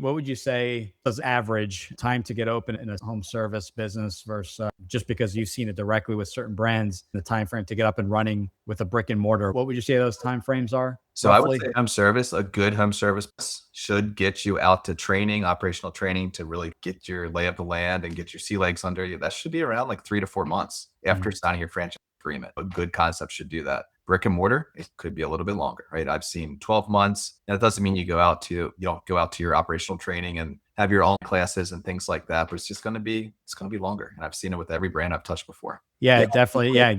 What would you say is average time to get open in a home service business versus just because you've seen it directly with certain brands, the time frame to get up and running with a brick and mortar? What would you say those time frames are So I would roughly? say a good home service should get you out to training, operational training to really get your lay of the land and get your sea legs under you. That should be around like 3 to 4 months after signing your franchise agreement. A good concept should do that. Brick and mortar, it could be a little bit longer, right? I've seen 12 months. And it doesn't mean you don't go out to your operational training and have your own classes and things like that, but it's going to be longer. And I've seen it with every brand I've touched before. Yeah, definitely. Yeah,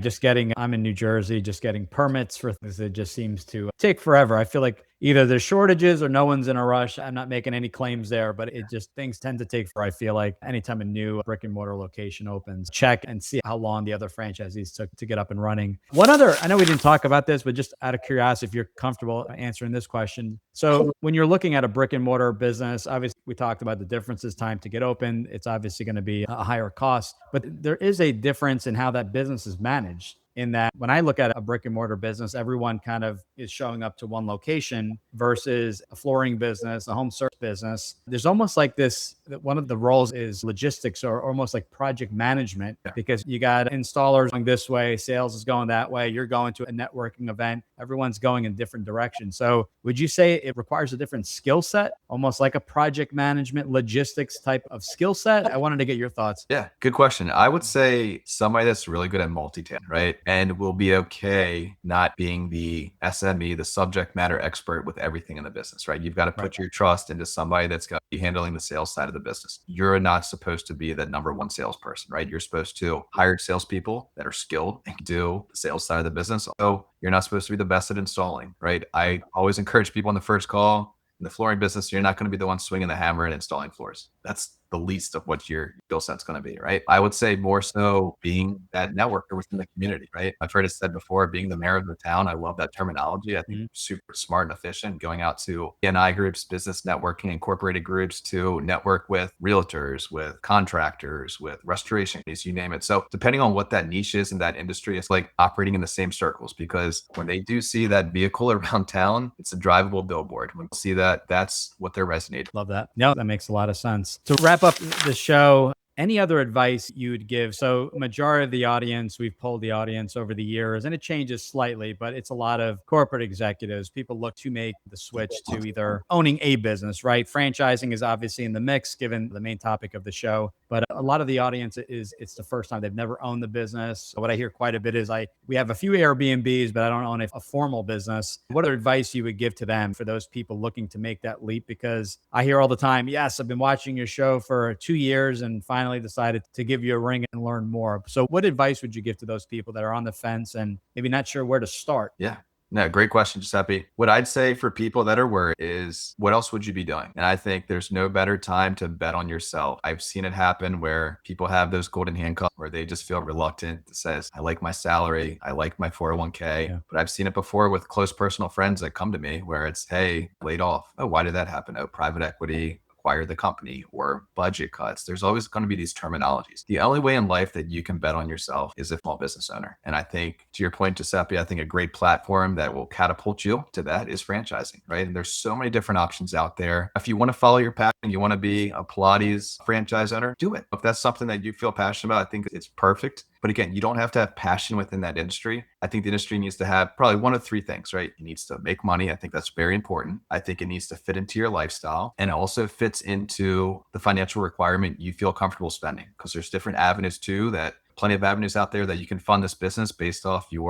I'm in New Jersey, just getting permits for things, it just seems to take forever. I feel like either there's shortages or no one's in a rush. I'm not making any claims there, but it just, things tend to take forever. I feel like anytime a new brick and mortar location opens, check and see how long the other franchisees took to get up and running. I know we didn't talk about this, but just out of curiosity, if you're comfortable answering this question. So when you're looking at a brick and mortar business, obviously we talked about the differences, time to get open. It's obviously going to be a higher cost, but there is a difference in how that business is managed. In that, when I look at a brick and mortar business, everyone kind of is showing up to one location versus a flooring business, a home service business. There's almost like this, that one of the roles is logistics or almost like project management, because you got installers going this way, sales is going that way, you're going to a networking event, everyone's going in different directions. So would you say it requires a different skill set, almost like a project management, logistics type of skill set? I wanted to get your thoughts. Yeah, good question. I would say somebody that's really good at multitasking, right? And will be okay not being the SME, the subject matter expert with everything in the business, right? You've got to put your trust into somebody that's going to be handling the sales side of the business. You're not supposed to be the number one salesperson, right? You're supposed to hire salespeople that are skilled and do the sales side of the business. So you're not supposed to be the best at installing, right? I always encourage people on the first call, in the flooring business, you're not going to be the one swinging the hammer and installing floors. That's the least of what your skill set's going to be, right? I would say more so being that networker within the community, right? I've heard it said before, being the mayor of the town. I love that terminology. I think super smart and efficient, going out to BNI groups, business networking, incorporated groups to network with realtors, with contractors, with restoration companies, you name it. So depending on what that niche is in that industry, it's like operating in the same circles, because when they do see that vehicle around town, it's a drivable billboard. When they see that, that's what they're resonating. Love that. No, that makes a lot of sense. To wrap up the show, any other advice you'd give? So majority of the audience, we've polled the audience over the years, and it changes slightly, but it's a lot of corporate executives. People look to make the switch to either owning a business, right? Franchising is obviously in the mix, given the main topic of the show. But a lot of the audience it's the first time they've never owned the business. So what I hear quite a bit is we have a few Airbnbs, but I don't own a formal business. What other advice you would give to them, for those people looking to make that leap? Because I hear all the time, yes, I've been watching your show for 2 years and finally decided to give you a ring and learn more. So what advice would you give to those people that are on the fence and maybe not sure where to start? Yeah. No, great question, Giuseppe. What I'd say for people that are worried is, what else would you be doing? And I think there's no better time to bet on yourself. I've seen it happen where people have those golden handcuffs where they just feel reluctant. It says, I like my salary, I like my 401k. Yeah. But I've seen it before with close personal friends that come to me where it's, hey, laid off. Oh, why did that happen? Oh, private equity acquire the company, or budget cuts. There's always going to be these terminologies. The only way in life that you can bet on yourself is a small business owner. And I think, to your point, Giuseppe, I think a great platform that will catapult you to that is franchising, right? And there's so many different options out there. If you want to follow your passion, you want to be a Pilates franchise owner, do it. If that's something that you feel passionate about, I think it's perfect. But again, you don't have to have passion within that industry. I think the industry needs to have probably one of three things, right? It needs to make money. I think that's very important. I think it needs to fit into your lifestyle, and it also fits into the financial requirement you feel comfortable spending, because there's different avenues too, that plenty of avenues out there that you can fund this business based off you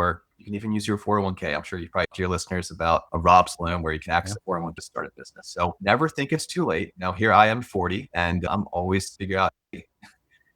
can even use your 401k. I'm sure you probably to your listeners about a Rob's loan where you can access 401 to start a business. So never think it's too late. Now here I am 40 and I'm always figuring out, hey,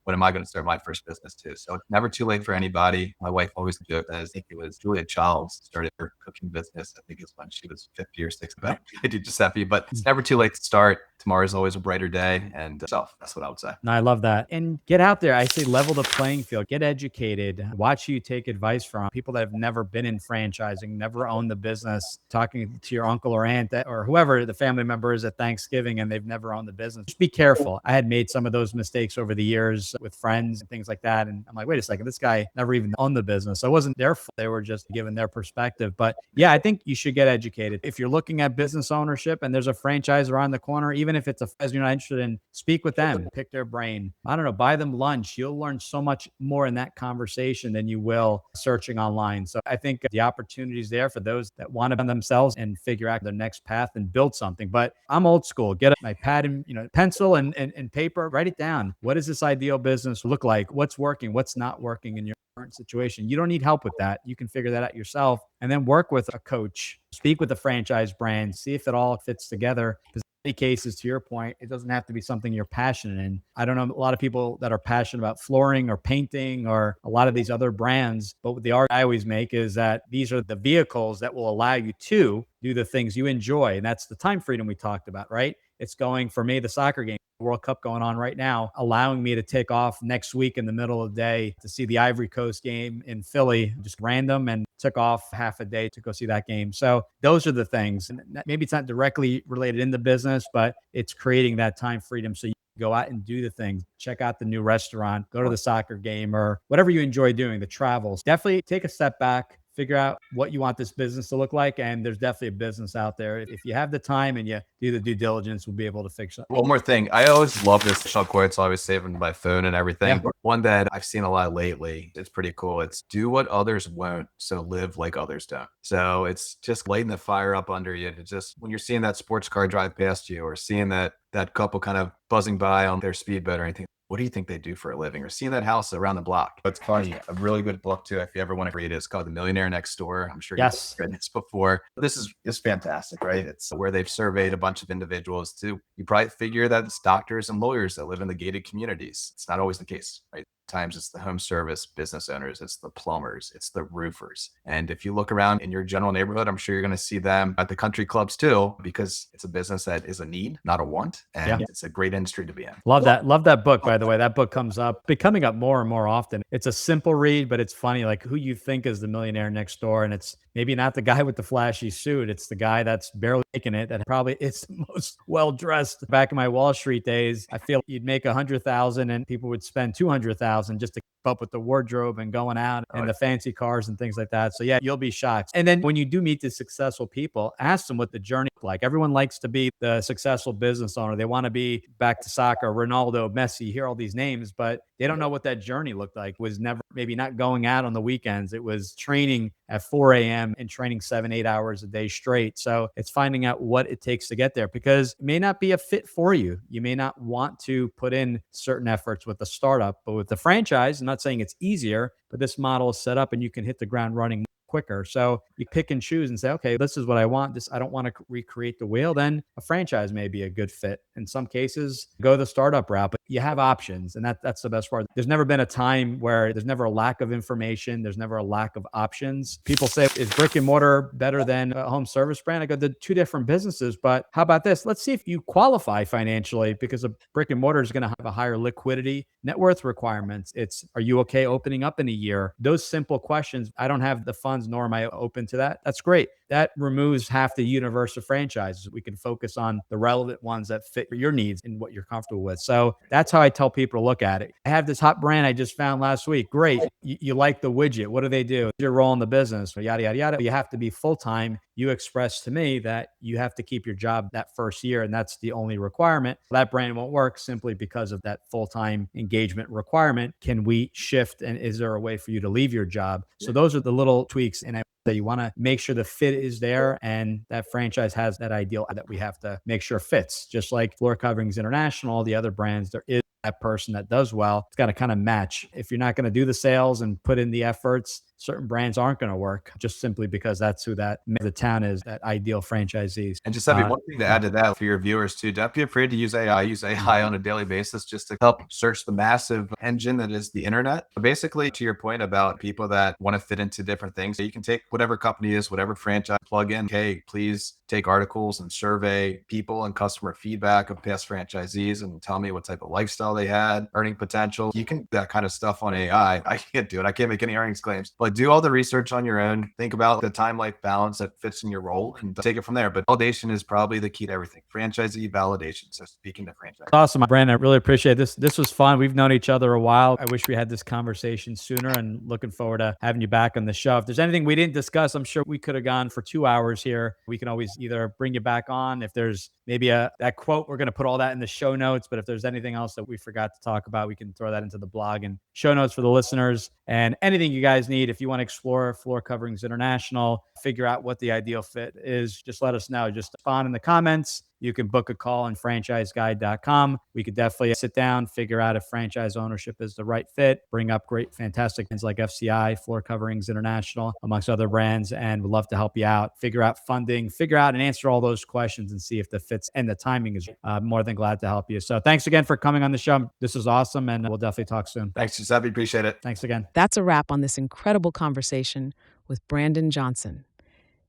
when am I going to start my first business too? So it's never too late for anybody. My wife always joked, I think it was Julia Childs started her cooking business. I think it's when she was 50 or 60. But I did Giuseppe, but it's never too late to start. Tomorrow's always a brighter day. And that's what I would say. No, I love that. And get out there. I say level the playing field, get educated, watch who you take advice from, people that have never been in franchising, never owned the business, talking to your uncle or aunt or whoever the family member is at Thanksgiving and they've never owned the business. Just be careful. I had made some of those mistakes over the years. with friends and things like that. And I'm like, wait a second, this guy never even owned the business. So it wasn't their fault. They were just given their perspective. But yeah, I think you should get educated. If you're looking at business ownership and there's a franchise around the corner, even if it's a franchise you're not interested in, speak with them, pick their brain. I don't know, buy them lunch. You'll learn so much more in that conversation than you will searching online. So I think the opportunity is there for those that want to be themselves and figure out their next path and build something. But I'm old school. Get my pad and pencil and paper, write it down. What does this ideal business look like? What's working? What's not working in your current situation? You don't need help with that. You can figure that out yourself, and then work with a coach, speak with the franchise brand, see if it all fits together. Because in many cases, to your point, it doesn't have to be something you're passionate in. I don't know a lot of people that are passionate about flooring or painting or a lot of these other brands, but the argument I always make is that these are the vehicles that will allow you to do the things you enjoy. And that's the time freedom we talked about, right? It's going, for me, the soccer game, World Cup going on right now, allowing me to take off next week in the middle of the day to see the Ivory Coast game in Philly, just random, and took off half a day to go see that game. So those are the things. And maybe it's not directly related in the business, but it's creating that time freedom so you can go out and do the things, check out the new restaurant, go to the soccer game, or whatever you enjoy doing, the travels. Definitely take a step back, figure out what you want this business to look like. And there's definitely a business out there. If you have the time and you do the due diligence, we'll be able to fix it. One more thing. I always love this shell quotes. I always save them to my phone and everything. Yeah. One that I've seen a lot lately. It's pretty cool. It's do what others won't, so live like others don't. So it's just lighting the fire up under you. To just when you're seeing that sports car drive past you, or seeing that couple kind of buzzing by on their speedboat or anything, what do you think they do for a living? Or seeing that house around the block. It's funny. A really good book too, if you ever want to read it. It's called The Millionaire Next Door. I'm sure you've read this before. This is fantastic, right? It's where they've surveyed a bunch of individuals too. You probably figure that it's doctors and lawyers that live in the gated communities. It's not always the case, right? Times it's the home service business owners, it's the plumbers, it's the roofers. And if you look around in your general neighborhood, I'm sure you're going to see them at the country clubs too, because it's a business that is a need, not a want. And it's a great industry to be in. Love that book, by the way. That book comes up, coming up more and more often. It's a simple read, but it's funny, like who you think is the millionaire next door. And it's maybe not the guy with the flashy suit. It's the guy that's barely making it, that probably is the most well-dressed. Back in my Wall Street days, I feel you'd make 100,000 and people would spend 200,000 just to keep up with the wardrobe and going out and the fancy cars and things like that. So yeah, you'll be shocked. And then when you do meet the successful people, ask them what the journey looked like. Everyone likes to be the successful business owner. They want to be, back to soccer, Ronaldo, Messi, hear all these names, but they don't know what that journey looked like. It was never, maybe not going out on the weekends. It was training at 4 a.m. and training 7-8 hours a day straight. So it's finding out what it takes to get there, because it may not be a fit for you. You may not want to put in certain efforts with the startup, but with the franchise, I'm not saying it's easier, but this model is set up and you can hit the ground running quicker. So you pick and choose and say, okay, this is what I want. This, I don't want to recreate the wheel. Then a franchise may be a good fit. In some cases, go the startup route, but you have options. And that's the best part. There's never been a time where there's never a lack of information. There's never a lack of options. People say, is brick and mortar better than a home service brand? I go, they're two different businesses, but how about this? Let's see if you qualify financially, because a brick and mortar is going to have a higher liquidity, net worth requirements. It's, are you okay opening up in a year? Those simple questions. I don't have the funds, nor am I open to that. That's great. That removes half the universe of franchises. We can focus on the relevant ones that fit your needs and what you're comfortable with. So that's how I tell people to look at it. I have this hot brand I just found last week. Great. You like the widget. What do they do? Your role in the business, yada, yada, yada. You have to be full-time. You expressed to me that you have to keep your job that first year, and that's the only requirement. That brand won't work simply because of that full-time engagement requirement. Can we shift, and is there a way for you to leave your job? So those are the little tweaks, and that you want to make sure the fit is there, and that franchise has that ideal that we have to make sure fits. Just like Floor Coverings International, the other brands, there is that person that does well. It's got to kind of match. If you're not going to do the sales and put in the efforts, certain brands aren't going to work, just simply because that's who the town is, that ideal franchisees. And Giuseppe, one thing to add to that for your viewers too, don't be afraid to use AI. Use AI on a daily basis just to help search the massive engine that is the internet. But basically, to your point about people that want to fit into different things, you can take whatever company is, whatever franchise, plug in, hey, please take articles and survey people and customer feedback of past franchisees and tell me what type of lifestyle they had, earning potential. You can do that kind of stuff on AI. I can't do it. I can't make any earnings claims. But but do all the research on your own. Think about the time-life balance that fits in your role and take it from there. But validation is probably the key to everything. Franchisee validation. So speaking to franchise. Awesome, Brandon. I really appreciate this. This was fun. We've known each other a while. I wish we had this conversation sooner, and looking forward to having you back on the show. If there's anything we didn't discuss, I'm sure we could have gone for 2 hours here. We can always either bring you back on if there's maybe that quote. We're going to put all that in the show notes. But if there's anything else that we forgot to talk about, we can throw that into the blog and show notes for the listeners. And anything you guys need, if you want to explore Floor Coverings International, figure out what the ideal fit is, just let us know. Just respond in the comments. You can book a call on franchiseguide.com. We could definitely sit down, figure out if franchise ownership is the right fit, bring up great, fantastic brands like FCI, Floor Coverings International, amongst other brands, and we'd love to help you out, figure out funding, figure out and answer all those questions and see if the fits and the timing is more than glad to help you. So thanks again for coming on the show. This is awesome, and we'll definitely talk soon. Thanks, Giuseppe. Appreciate it. Thanks again. That's a wrap on this incredible conversation with Brandon Johnson.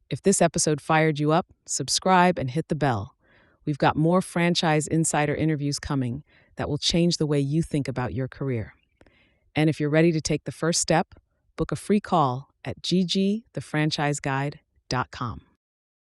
If this episode fired you up, subscribe and hit the bell. We've got more franchise insider interviews coming that will change the way you think about your career. And if you're ready to take the first step, book a free call at ggthefranchiseguide.com.